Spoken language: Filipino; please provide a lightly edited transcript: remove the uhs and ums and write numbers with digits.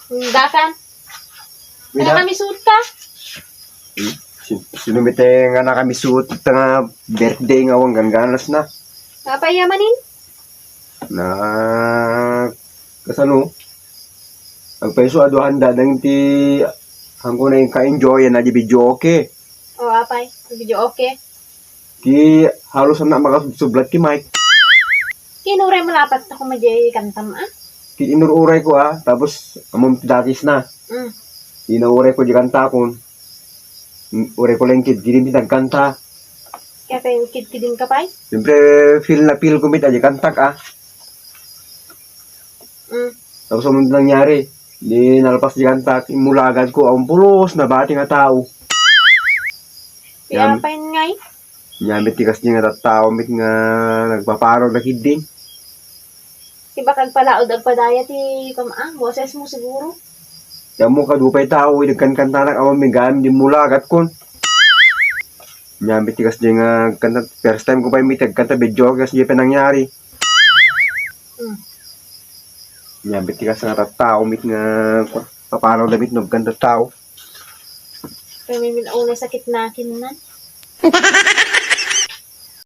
Dakan. Wala Wala. kami suot ka. Sinumite nga na kami suot nga birthday nga wang ganganas na. Kapayamanin. Na kasano agpeso ado handa nang ti hangko na yung ka-enjoy na di video okay. O, apay. Video okay. Ki halos na makasublat ki Mike. Kinuray malapat ako madya kantam, ah. Ki inururay ko tapos amom datis na. Mm. Inauray ko di kanta kon. Uray ko lang kid di nagkanta. Kaya pa yung kid-kidin ka pa, Siyempre feel na feel ko mit di kantak Mm. Tapos ano nangyari? Di nalpas di kantak mula agad ko ang pulos na bati nga tao. Kaya pa yun nga, eh. Nyamit tikas niya nga tao mit nga nagpaparog na kid din. Diba kagpalaod agpadaya ti kama, boses mo siguro. Yang mo kadupay tao, nagkankanta na awang migam, di mula agad kon. Nyamit tikas niya nga kanta, first time ko pa yung kanta video, kasi di pa nangyari. Mm. Nyamit tikas nga tao, mit nga paparog na mit nagkanta tao. Kaya may minaunay sakit na kinunan.